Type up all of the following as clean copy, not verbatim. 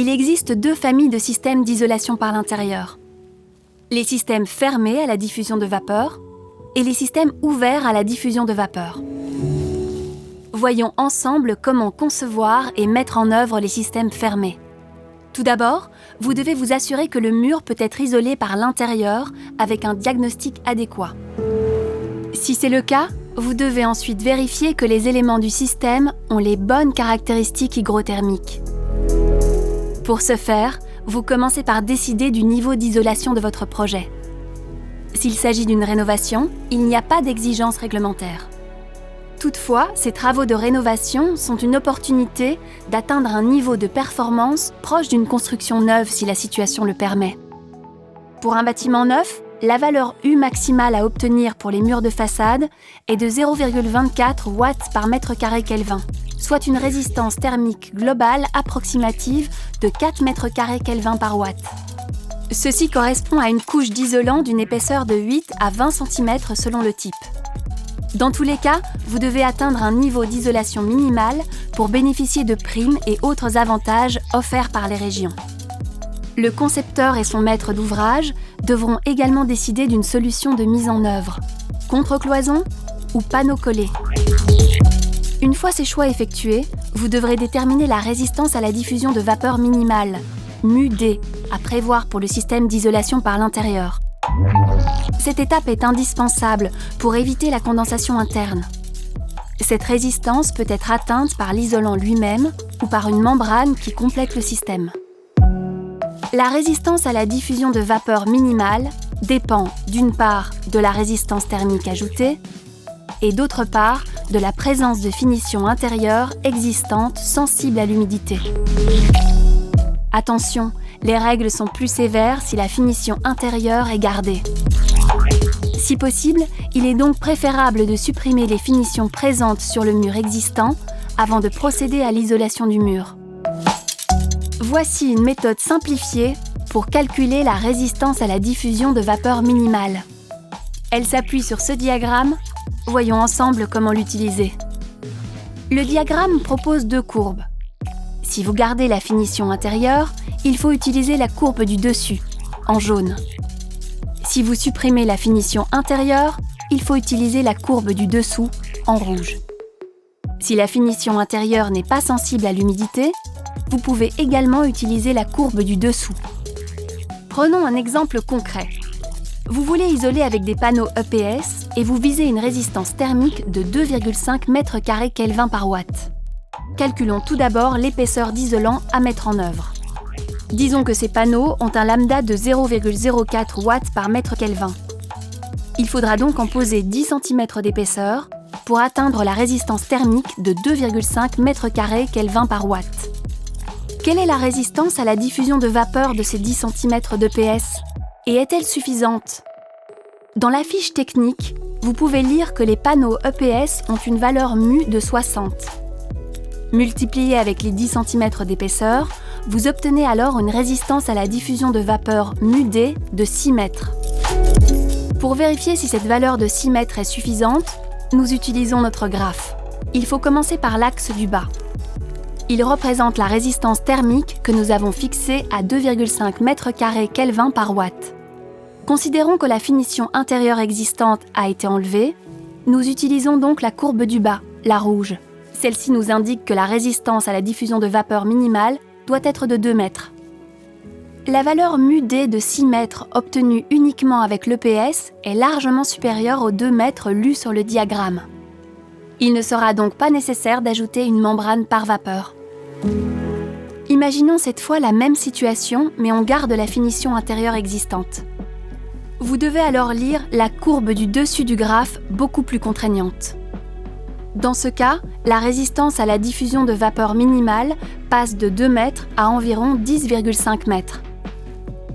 Il existe deux familles de systèmes d'isolation par l'intérieur. Les systèmes fermés à la diffusion de vapeur et les systèmes ouverts à la diffusion de vapeur. Voyons ensemble comment concevoir et mettre en œuvre les systèmes fermés. Tout d'abord, vous devez vous assurer que le mur peut être isolé par l'intérieur avec un diagnostic adéquat. Si c'est le cas, vous devez ensuite vérifier que les éléments du système ont les bonnes caractéristiques hygrothermiques. Pour ce faire, vous commencez par décider du niveau d'isolation de votre projet. S'il s'agit d'une rénovation, il n'y a pas d'exigence réglementaire. Toutefois, ces travaux de rénovation sont une opportunité d'atteindre un niveau de performance proche d'une construction neuve si la situation le permet. Pour un bâtiment neuf, la valeur U maximale à obtenir pour les murs de façade est de 0,24 watts par mètre carré Kelvin, soit une résistance thermique globale approximative de 4 mètres carrés Kelvin par watt. Ceci correspond à une couche d'isolant d'une épaisseur de 8 à 20 cm selon le type. Dans tous les cas, vous devez atteindre un niveau d'isolation minimal pour bénéficier de primes et autres avantages offerts par les régions. Le concepteur et son maître d'ouvrage devront également décider d'une solution de mise en œuvre, contre-cloison ou panneau collé. Une fois ces choix effectués, vous devrez déterminer la résistance à la diffusion de vapeur minimale, MUD, à prévoir pour le système d'isolation par l'intérieur. Cette étape est indispensable pour éviter la condensation interne. Cette résistance peut être atteinte par l'isolant lui-même ou par une membrane qui complète le système. La résistance à la diffusion de vapeur minimale dépend d'une part de la résistance thermique ajoutée et d'autre part de la présence de finitions intérieures existantes sensibles à l'humidité. Attention, les règles sont plus sévères si la finition intérieure est gardée. Si possible, il est donc préférable de supprimer les finitions présentes sur le mur existant avant de procéder à l'isolation du mur. Voici une méthode simplifiée pour calculer la résistance à la diffusion de vapeur minimale. Elle s'appuie sur ce diagramme. Voyons ensemble comment l'utiliser. Le diagramme propose deux courbes. Si vous gardez la finition intérieure, il faut utiliser la courbe du dessus, en jaune. Si vous supprimez la finition intérieure, il faut utiliser la courbe du dessous, en rouge. Si la finition intérieure n'est pas sensible à l'humidité, vous pouvez également utiliser la courbe du dessous. Prenons un exemple concret. Vous voulez isoler avec des panneaux EPS et vous visez une résistance thermique de 2,5 mètres carrés Kelvin par watt. Calculons tout d'abord l'épaisseur d'isolant à mettre en œuvre. Disons que ces panneaux ont un lambda de 0,04 watts par mètre Kelvin. Il faudra donc en poser 10 cm d'épaisseur pour atteindre la résistance thermique de 2,5 mètres carrés Kelvin par watt. Quelle est la résistance à la diffusion de vapeur de ces 10 cm d'EPS ? Et est-elle suffisante ? Dans la fiche technique, vous pouvez lire que les panneaux EPS ont une valeur μ de 60. Multiplié avec les 10 cm d'épaisseur, vous obtenez alors une résistance à la diffusion de vapeur μD de 6 mètres. Pour vérifier si cette valeur de 6 mètres est suffisante, nous utilisons notre graphe. Il faut commencer par l'axe du bas. Il représente la résistance thermique que nous avons fixée à 2,5 mètres carrés Kelvin par watt. Considérons que la finition intérieure existante a été enlevée. Nous utilisons donc la courbe du bas, la rouge. Celle-ci nous indique que la résistance à la diffusion de vapeur minimale doit être de 2 mètres. La valeur μD de 6 mètres obtenue uniquement avec l'EPS est largement supérieure aux 2 mètres lus sur le diagramme. Il ne sera donc pas nécessaire d'ajouter une membrane par vapeur. Imaginons cette fois la même situation, mais on garde la finition intérieure existante. Vous devez alors lire la courbe du dessus du graphe, beaucoup plus contraignante. Dans ce cas, la résistance à la diffusion de vapeur minimale passe de 2 mètres à environ 10,5 mètres.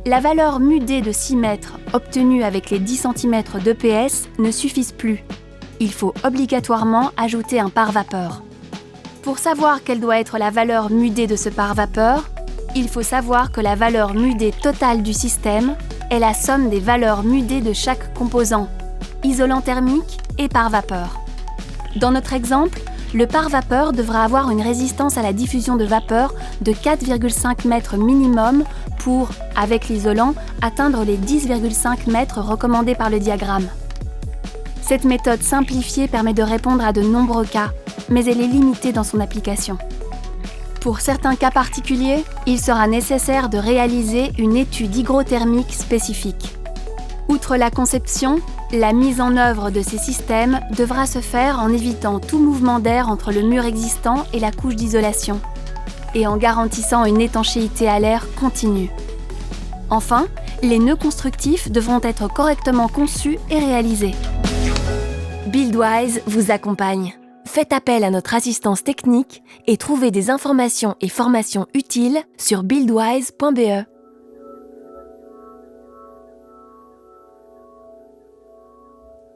La valeur μD de 6 mètres obtenue avec les 10 cm d'EPS ne suffisent plus. Il faut obligatoirement ajouter un pare-vapeur. Pour savoir quelle doit être la valeur μD de ce pare-vapeur, il faut savoir que la valeur μD totale du système est la somme des valeurs μD de chaque composant, isolant thermique et pare-vapeur. Dans notre exemple, Le pare-vapeur devra avoir une résistance à la diffusion de vapeur de 4,5 mètres minimum pour, avec l'isolant, atteindre les 10,5 mètres recommandés par le diagramme. Cette méthode simplifiée permet de répondre à de nombreux cas, mais elle est limitée dans son application. Pour certains cas particuliers, il sera nécessaire de réaliser une étude hygrothermique spécifique. Outre la conception, la mise en œuvre de ces systèmes devra se faire en évitant tout mouvement d'air entre le mur existant et la couche d'isolation, et en garantissant une étanchéité à l'air continue. Enfin, les nœuds constructifs devront être correctement conçus et réalisés. Buildwise vous accompagne. Faites appel à notre assistance technique et trouvez des informations et formations utiles sur buildwise.be.